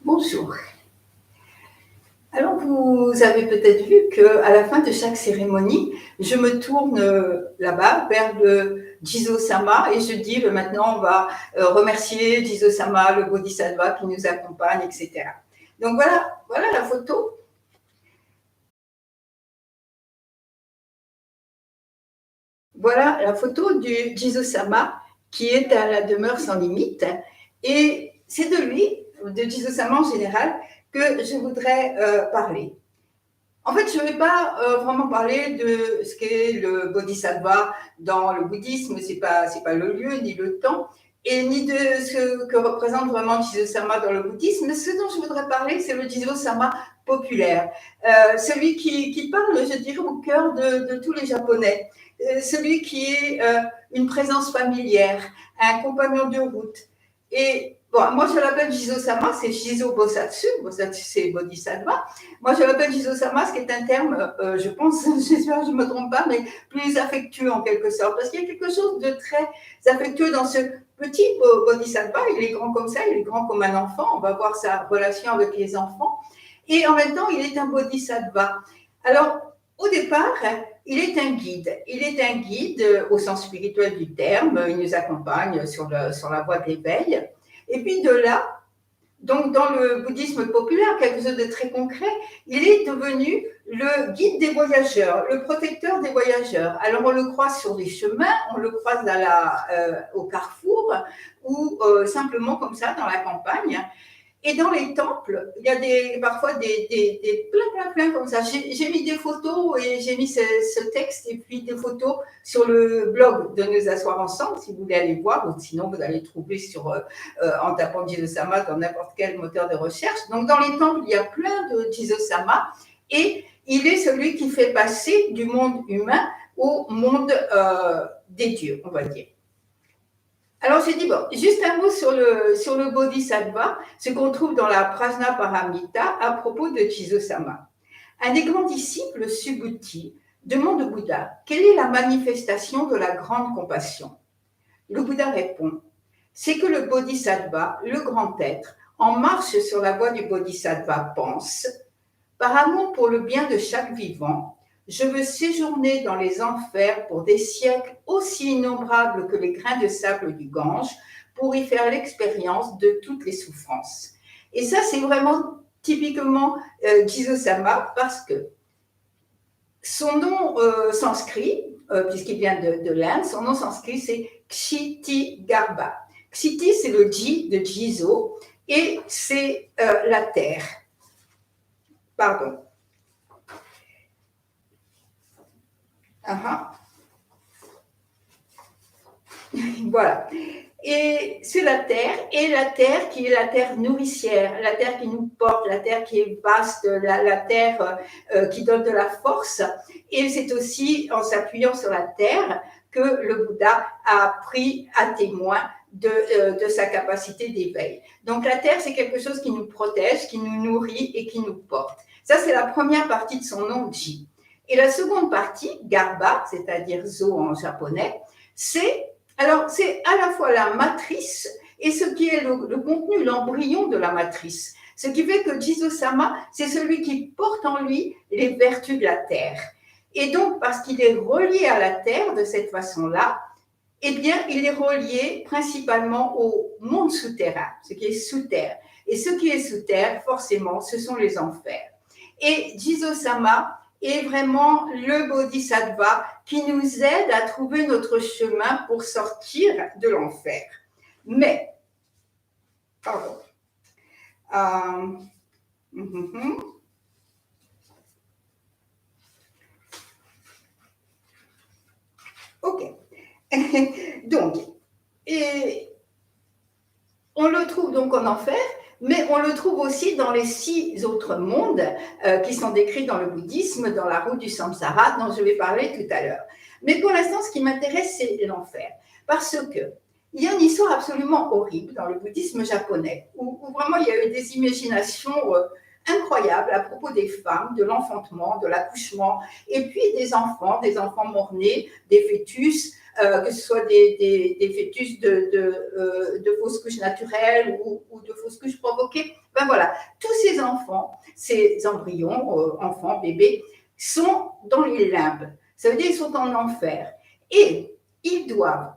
Bonjour. Alors, vous avez peut-être vu qu'à la fin de chaque cérémonie, je me tourne là-bas vers le Jizo-sama et je dis maintenant on va remercier Jizo-sama, le Bodhisattva qui nous accompagne, etc. Donc voilà la photo. Voilà la photo du Jizo-sama qui est à la demeure sans limite. Et c'est de lui, de Jizo-sama en général, que je voudrais parler. En fait, je ne vais pas vraiment parler de ce qu'est le bodhisattva dans le bouddhisme, c'est pas le lieu ni le temps, et ni de ce que représente vraiment Jizo-sama dans le bouddhisme. Mais ce dont je voudrais parler, c'est le Jizo-sama populaire, celui qui parle, je dirais, au cœur de tous les Japonais, celui qui est une présence familière, un compagnon de route. Et bon, moi, je l'appelle Jizo-sama, c'est Jizo Bosatsu, Bosatsu c'est bodhisattva. Moi, je l'appelle Jizo-sama, ce qui est un terme, je pense, j'espère que je ne me trompe pas, mais plus affectueux en quelque sorte, parce qu'il y a quelque chose de très affectueux dans ce petit bodhisattva. Il est grand comme ça, il est grand comme un enfant, on va voir sa relation avec les enfants, et en même temps, il est un bodhisattva. Alors, au départ, il est un guide. Il est un guide au sens spirituel du terme, il nous accompagne sur la voie de l'éveil. Et puis de là, donc, dans le bouddhisme populaire, quelque chose de très concret, il est devenu le guide des voyageurs, le protecteur des voyageurs. Alors, on le croise sur les chemins, on le croise au carrefour ou simplement comme ça dans la campagne. Et dans les temples, il y a parfois des plein comme ça. J'ai mis des photos et j'ai mis ce texte et puis des photos sur le blog de Nous asseoir ensemble, si vous voulez aller voir, ou sinon vous allez trouver en tapant Jizo-sama dans n'importe quel moteur de recherche. Donc dans les temples, il y a plein de Jizo-sama et il est celui qui fait passer du monde humain au monde des dieux, on va dire. Alors j'ai dit, bon, juste un mot sur le Bodhisattva, ce qu'on trouve dans la Prajnaparamita à propos de Jizo-sama. Un des grands disciples, Subhuti, demande au Bouddha quelle est la manifestation de la grande compassion. Le Bouddha répond, c'est que le Bodhisattva, le grand être, en marche sur la voie du Bodhisattva, pense, par amour pour le bien de chaque vivant, je veux séjourner dans les enfers pour des siècles aussi innombrables que les grains de sable du Gange pour y faire l'expérience de toutes les souffrances. Et ça, c'est vraiment typiquement Jizo-sama parce que son nom sanskrit, puisqu'il vient de l'Inde, son nom sanskrit, c'est Kshitigarbha. Kshiti, c'est le Ji de Jizo et c'est la terre. Pardon. Voilà. Et c'est la terre qui est la terre nourricière, la terre qui nous porte, la terre qui est vaste, la terre qui donne de la force. Et c'est aussi en s'appuyant sur la terre que le Bouddha a pris à témoin de sa capacité d'éveil. Donc la terre, c'est quelque chose qui nous protège, qui nous nourrit et qui nous porte. Ça, c'est la première partie de son nom, Ji. Et la seconde partie, Garbha, c'est-à-dire Zo en japonais, c'est à la fois la matrice et ce qui est le contenu, l'embryon de la matrice. Ce qui fait que Jizo-sama, c'est celui qui porte en lui les vertus de la terre. Et donc, parce qu'il est relié à la terre de cette façon-là, eh bien, il est relié principalement au monde souterrain, ce qui est sous terre. Et ce qui est sous terre, forcément, ce sont les enfers. Et Jizo-sama est vraiment le bodhisattva qui nous aide à trouver notre chemin pour sortir de l'enfer. Mais, pardon. Ok. Donc, on le trouve donc en enfer, mais on le trouve aussi dans les 6 autres mondes qui sont décrits dans le bouddhisme, dans la route du samsara, dont je vais parler tout à l'heure. Mais pour l'instant, ce qui m'intéresse, c'est l'enfer. Parce que il y a une histoire absolument horrible dans le bouddhisme japonais, où vraiment il y a eu des imaginations incroyables à propos des femmes, de l'enfantement, de l'accouchement, et puis des enfants mort-nés, des fœtus, que ce soit des fœtus de fausses couches naturelles ou de fausses couches provoquées. Ben voilà, tous ces enfants, ces embryons, enfants, bébés, sont dans les limbes. Ça veut dire qu'ils sont en enfer. Et ils doivent,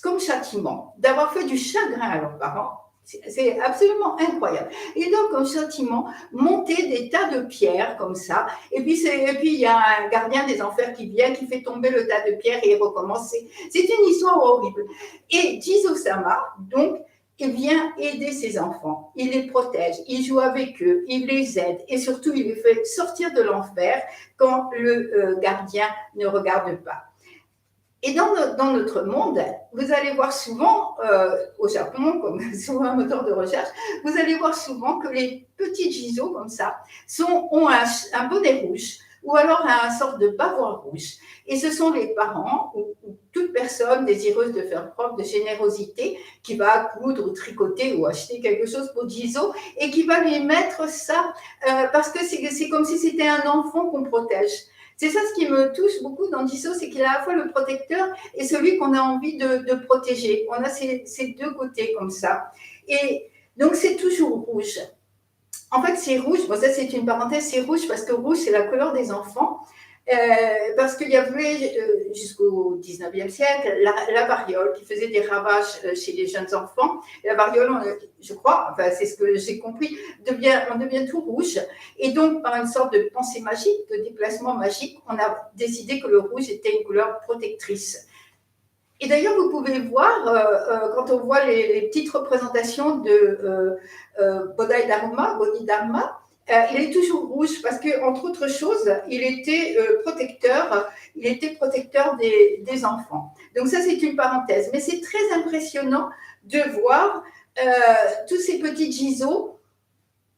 comme châtiment, d'avoir fait du chagrin à leurs parents. C'est absolument incroyable. Ils doivent, comme châtiment, monter des tas de pierres comme ça. Et puis, il y a un gardien des enfers qui vient, qui fait tomber le tas de pierres et il recommence. C'est une histoire horrible. Et Jizo-sama, donc, il vient aider ses enfants, il les protège, il joue avec eux, il les aide et surtout il les fait sortir de l'enfer quand le gardien ne regarde pas. Et dans notre monde, vous allez voir souvent, au Japon, comme souvent un moteur de recherche, vous allez voir souvent que les petits Jizo comme ça ont un bonnet rouge ou alors un sorte de bavoir rouge. Et ce sont les parents ou toute personne désireuse de faire preuve de générosité qui va coudre ou tricoter ou acheter quelque chose pour Jizo et qui va lui mettre ça parce que c'est comme si c'était un enfant qu'on protège. C'est ça ce qui me touche beaucoup dans Jizo, c'est qu'il est à la fois le protecteur et celui qu'on a envie de protéger. On a ces deux côtés comme ça. Et donc, c'est toujours rouge. En fait, c'est rouge. Bon, ça, c'est une parenthèse. C'est rouge parce que rouge, c'est la couleur des enfants. Parce qu'il y avait jusqu'au 19e siècle la variole qui faisait des ravages chez les jeunes enfants. La variole, je crois, enfin c'est ce que j'ai compris, on devient tout rouge. Et donc, par une sorte de pensée magique, de déplacement magique, on a décidé que le rouge était une couleur protectrice. Et d'ailleurs, vous pouvez voir, quand on voit les petites représentations de Bodhidharma, il est toujours rouge parce que, entre autres choses, il était protecteur des enfants. Donc ça, c'est une parenthèse. Mais c'est très impressionnant de voir tous ces petits Jizo.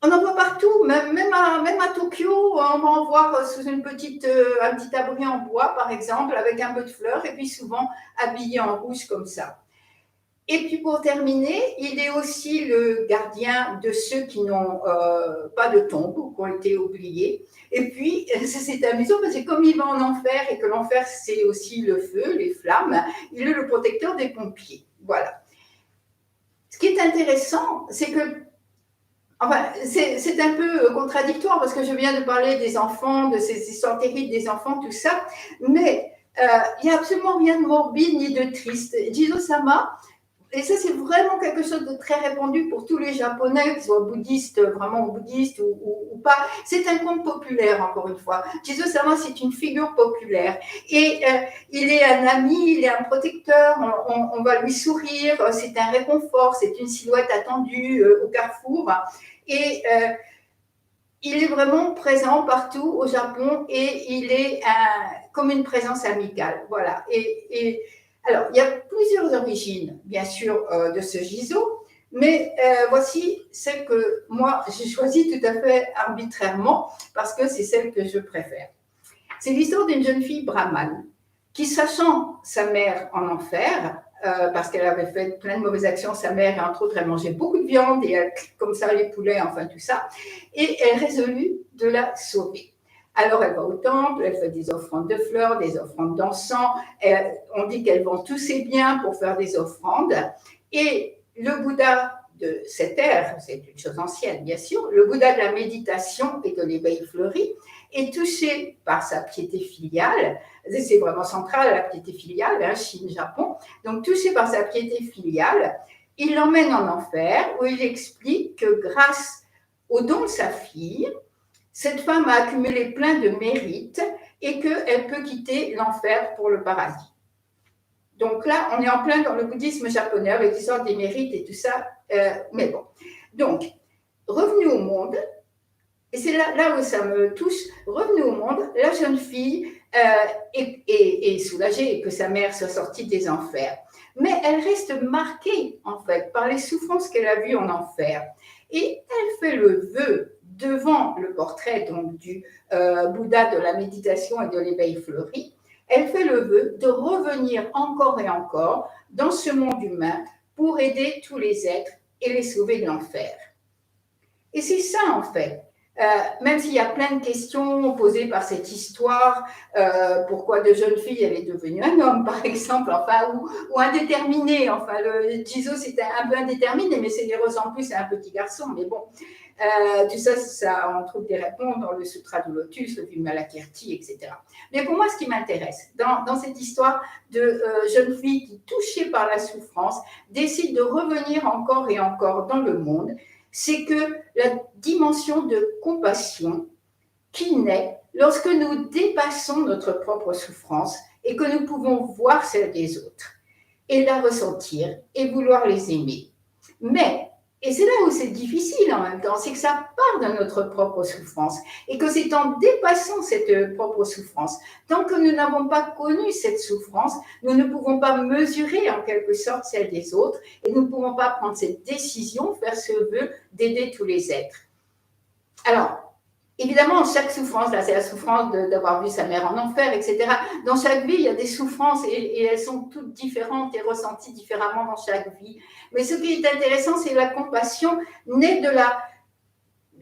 On en voit partout, même à Tokyo, on va en voir sous un petit abri en bois, par exemple, avec un peu de fleurs, et puis souvent habillé en rouge comme ça. Et puis pour terminer, il est aussi le gardien de ceux qui n'ont pas de tombe ou qui ont été oubliés. Et puis, c'est amusant parce que comme il va en enfer et que l'enfer c'est aussi le feu, les flammes, il est le protecteur des pompiers. Voilà. Ce qui est intéressant, c'est que enfin, c'est un peu contradictoire parce que je viens de parler des enfants, de ces histoires terribles des enfants, tout ça, mais il n'y a absolument rien de morbide ni de triste. Jizo-sama, et ça c'est vraiment quelque chose de très répandu pour tous les Japonais, qu'ils soient bouddhistes, vraiment bouddhistes ou pas, c'est un conte populaire encore une fois. Jizo-sama c'est une figure populaire et il est un ami, il est un protecteur, on va lui sourire, c'est un réconfort, c'est une silhouette attendue au carrefour. Et il est vraiment présent partout au Japon et il est comme une présence amicale. Voilà. Et alors, il y a plusieurs origines, bien sûr, de ce Jizo, mais voici celle que moi, j'ai choisie tout à fait arbitrairement parce que c'est celle que je préfère. C'est l'histoire d'une jeune fille brahmane qui, sachant sa mère en enfer, parce qu'elle avait fait plein de mauvaises actions, sa mère, et entre autres, elle mangeait beaucoup de viande, et elle, comme ça, les poulets, enfin tout ça, et elle résolut de la sauver. Alors, elle va au temple, elle fait des offrandes de fleurs, des offrandes d'encens, on dit qu'elle vend tous ses biens pour faire des offrandes, et le Bouddha de cette ère, c'est une chose ancienne, bien sûr, le Bouddha de la méditation et de l'éveil fleuri, est touché par sa piété filiale, c'est vraiment central, la piété filiale, hein, Chine, Japon, donc touché par sa piété filiale, il l'emmène en enfer où il explique que grâce au don de sa fille, cette femme a accumulé plein de mérites et qu'elle peut quitter l'enfer pour le paradis. Donc là, on est en plein dans le bouddhisme japonais avec l'histoire des mérites et tout ça, mais bon. Donc, revenu au monde, et c'est là où ça me touche, revenue au monde, la jeune fille est soulagée que sa mère soit sortie des enfers. Mais elle reste marquée, en fait, par les souffrances qu'elle a vues en enfer. Et elle fait le vœu devant le portrait donc, du Bouddha de la méditation et de l'éveil fleuri. Elle fait le vœu de revenir encore et encore dans ce monde humain pour aider tous les êtres et les sauver de l'enfer. Et c'est ça, en fait. même s'il y a plein de questions posées par cette histoire, pourquoi de jeunes filles elle est devenue un homme, par exemple, enfin, ou indéterminé. Enfin, le Jizo c'était un peu indéterminé, mais il ressemble plus à un petit garçon. Mais bon, tout ça, on trouve des réponses dans le Sutra du Lotus, le Vimalakirti, etc. Mais pour moi, ce qui m'intéresse dans cette histoire de jeunes filles qui, touchées par la souffrance, décident de revenir encore et encore dans le monde, c'est que la dimension de compassion qui naît lorsque nous dépassons notre propre souffrance et que nous pouvons voir celle des autres et la ressentir et vouloir les aimer. Mais, et c'est là où c'est difficile en même temps, c'est que ça part de notre propre souffrance et que c'est en dépassant cette propre souffrance, tant que nous n'avons pas connu cette souffrance, nous ne pouvons pas mesurer en quelque sorte celle des autres et nous ne pouvons pas prendre cette décision, faire ce vœu d'aider tous les êtres. Alors, évidemment, chaque souffrance, là, c'est la souffrance d'avoir vu sa mère en enfer, etc. Dans chaque vie, il y a des souffrances et elles sont toutes différentes et ressenties différemment dans chaque vie. Mais ce qui est intéressant, c'est la compassion née de la,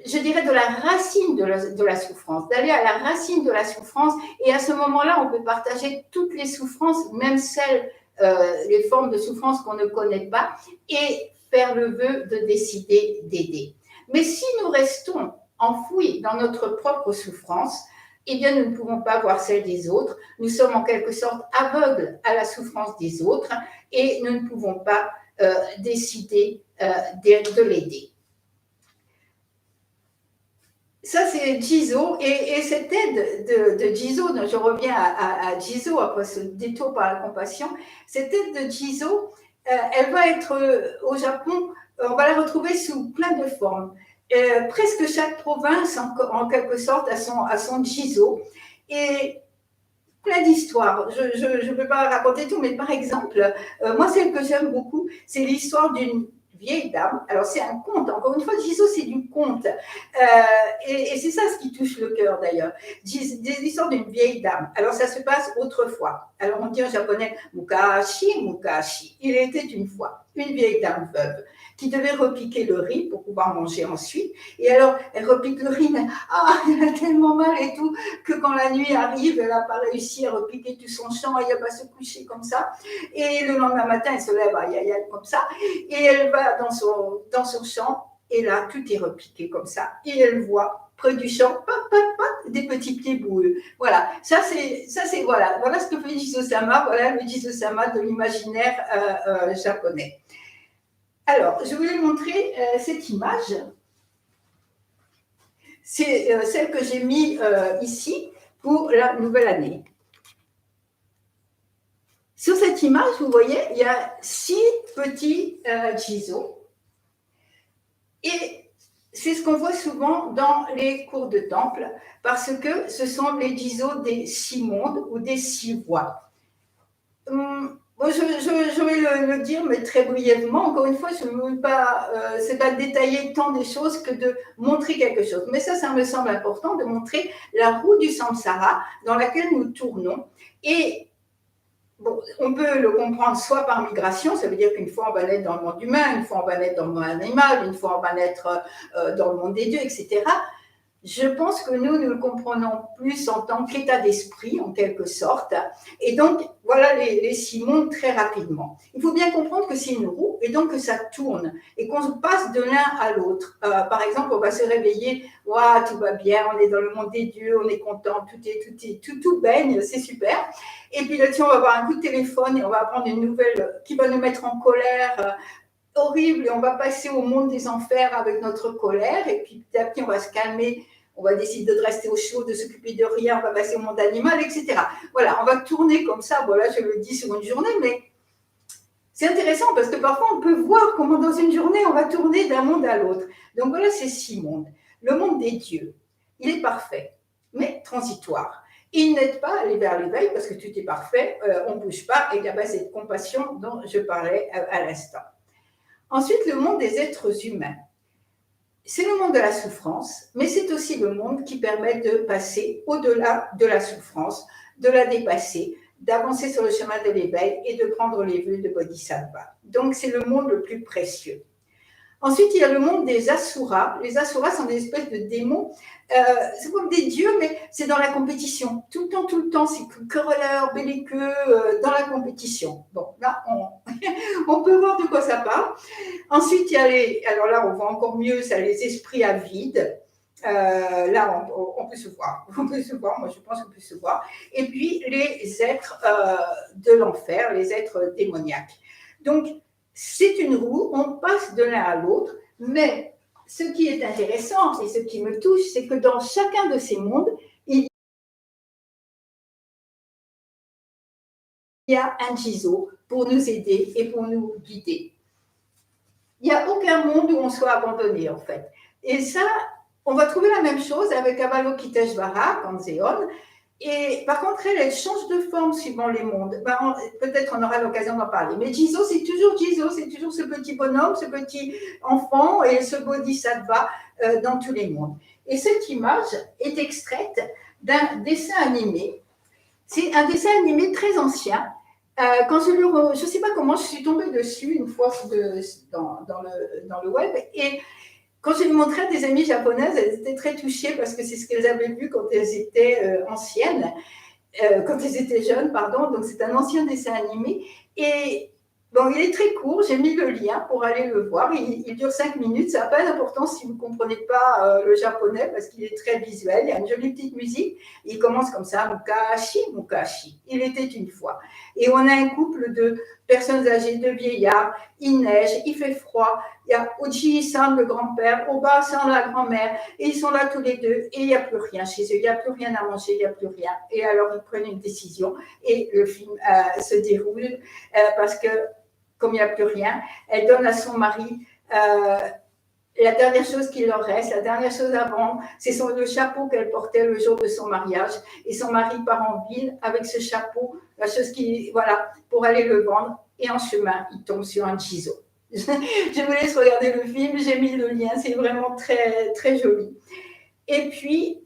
je dirais, de la racine de la souffrance, d'aller à la racine de la souffrance. Et à ce moment-là, on peut partager toutes les souffrances, même celles, les formes de souffrance qu'on ne connaît pas, et faire le vœu de décider d'aider. Mais si nous restons enfouis dans notre propre souffrance, eh bien, nous ne pouvons pas voir celle des autres. Nous sommes en quelque sorte aveugles à la souffrance des autres et nous ne pouvons pas décider de l'aider. Ça, c'est Jizo. Et cette aide de Jizo, je reviens à Jizo après ce détour par la compassion, cette aide de Jizo, elle va être au Japon, on va la retrouver sous plein de formes. Presque chaque province, en quelque sorte, a son Jizo. Et plein d'histoires. Je ne peux pas raconter tout, mais par exemple, moi, celle que j'aime beaucoup, c'est l'histoire d'une vieille dame. Alors, c'est un conte. Encore une fois, Jizo, c'est du conte. Et c'est ça ce qui touche le cœur, d'ailleurs. L'histoire d'une vieille dame. Alors, ça se passe autrefois. Alors, on dit en japonais, mukashi, mukashi. Il était une fois une vieille dame veuve qui devait repiquer le riz pour pouvoir manger ensuite. Et alors, elle repique le riz, mais elle a tellement mal et tout, que quand la nuit arrive, elle n'a pas réussi à repiquer tout son champ, elle va se coucher comme ça. Et le lendemain matin, elle se lève, comme ça, et elle va dans son champ, et là, tout est repiqué comme ça. Et elle voit près du champ, des petits pieds boueux. Voilà, ça c'est voilà ce que fait Jizo-sama, voilà le Jizo-sama de l'imaginaire japonais. Alors, je voulais montrer cette image. C'est celle que j'ai mise ici pour la nouvelle année. Sur cette image, vous voyez, il y a 6 petits Jizo. Et c'est ce qu'on voit souvent dans les cours de temple, parce que ce sont les Jizo des 6 mondes ou des 6 voies. Je vais le dire, mais très brièvement. Encore une fois, je ne veux pas, c'est pas détailler tant des choses que de montrer quelque chose. Mais ça me semble important de montrer la roue du samsara dans laquelle nous tournons. Et bon, on peut le comprendre soit par migration, ça veut dire qu'une fois on va naître dans le monde humain, une fois on va naître dans le monde animal, une fois on va naître dans le monde des dieux, etc. Je pense que nous le comprenons plus en tant qu'état d'esprit, en quelque sorte. Et donc, voilà les 6 mondes très rapidement. Il faut bien comprendre que c'est une roue et donc que ça tourne et qu'on passe de l'un à l'autre. Par exemple, on va se réveiller, waouh, tout va bien, on est dans le monde des dieux, on est content, tout baigne, c'est super. Et puis là-dessus, on va avoir un coup de téléphone et on va apprendre une nouvelle qui va nous mettre en colère. Horrible, et on va passer au monde des enfers avec notre colère, et puis petit à petit on va se calmer, on va décider de rester au chaud, de s'occuper de rien, on va passer au monde animal, etc. Voilà, on va tourner comme ça, voilà, je le dis sur une journée, mais c'est intéressant parce que parfois on peut voir comment dans une journée on va tourner d'un monde à l'autre. Donc voilà ces 6 mondes. Le monde des dieux, il est parfait, mais transitoire. Il n'aide pas à aller vers l'éveil parce que tout est parfait, on ne bouge pas, et il y a cette compassion dont je parlais à l'instant. Ensuite, le monde des êtres humains. C'est le monde de la souffrance, mais c'est aussi le monde qui permet de passer au-delà de la souffrance, de la dépasser, d'avancer sur le chemin de l'éveil et de prendre les vœux de Bodhisattva. Donc, c'est le monde le plus précieux. Ensuite, il y a le monde des Asuras. Les Asuras sont des espèces de démons. C'est comme des dieux, mais c'est dans la compétition. Tout le temps, c'est querelleur, belliqueux, dans la compétition. Bon, là, on peut voir de quoi ça parle. Ensuite, il y a les. Alors là, on voit encore mieux, ça, les esprits avides. Là, on peut se voir. On peut se voir, moi je pense qu'on peut se voir. Et puis, les êtres de l'enfer, les êtres démoniaques. Donc, c'est une roue, on passe de l'un à l'autre, mais ce qui est intéressant et ce qui me touche, c'est que dans chacun de ces mondes, il y a un Jizo pour nous aider et pour nous guider. Il n'y a aucun monde où on soit abandonné, en fait. Et ça, on va trouver la même chose avec Avalokiteshvara, Kanzeon. Et par contre, elle change de forme suivant les mondes. Ben, peut-être on aura l'occasion d'en parler. Mais Jizo, c'est toujours ce petit bonhomme, ce petit enfant et ce bodhisattva dans tous les mondes. Et cette image est extraite d'un dessin animé. C'est un dessin animé très ancien. Quand je ne sais pas comment je suis tombée dessus une fois dans le web. Et quand je lui montrais à des amies japonaises, elles étaient très touchées parce que c'est ce qu'elles avaient vu quand elles étaient anciennes, quand elles étaient jeunes, pardon. Donc c'est un ancien dessin animé. Et bon, il est très court, j'ai mis le lien pour aller le voir. Il dure 5 minutes, ça n'a pas d'importance si vous ne comprenez pas le japonais parce qu'il est très visuel. Il y a une jolie petite musique. Il commence comme ça, Mukashi, Mukashi. Il était une fois. Et on a un couple de personnes âgées, de vieillards. Il neige, il fait froid. Il y a Uji-san, le grand-père, Oba-san, la grand-mère. Et ils sont là tous les deux. Et il n'y a plus rien chez eux. Il n'y a plus rien à manger, il n'y a plus rien. Et alors, ils prennent une décision. Et le film se déroule parce que comme il n'y a plus rien, elle donne à son mari la dernière chose qu'il leur reste, la dernière chose avant, c'est le chapeau qu'elle portait le jour de son mariage. Et son mari part en ville avec ce chapeau, la chose qui, voilà, pour aller le vendre. Et en chemin, il tombe sur un Jizo. Je vous laisse regarder le film, j'ai mis le lien, c'est vraiment très, très joli. Et puis,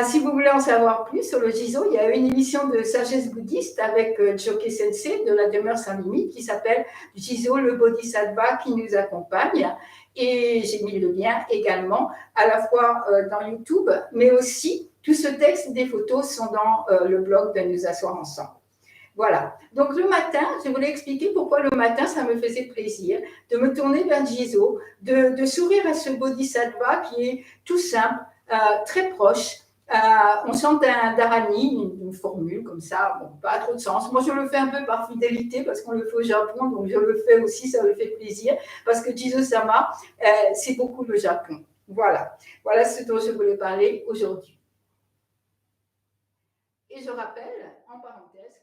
si vous voulez en savoir plus sur le Jizo, il y a une émission de sagesse bouddhiste avec Choke Sensei de la demeure sans limite qui s'appelle Jizo, le Bodhisattva qui nous accompagne. Et j'ai mis le lien également, à la fois dans YouTube, mais aussi tout ce texte, des photos sont dans le blog de Nous asseoir ensemble. Voilà. Donc le matin, je voulais expliquer pourquoi le matin, ça me faisait plaisir de me tourner vers Jizo, de sourire à ce Bodhisattva qui est tout simple, très proche. On chante un dharani, une formule comme ça, bon, pas trop de sens. Moi, je le fais un peu par fidélité parce qu'on le fait au Japon, donc je le fais aussi, ça me fait plaisir parce que Jizo-sama, c'est beaucoup le Japon. Voilà. Voilà ce dont je voulais parler aujourd'hui. Et je rappelle, en parenthèse,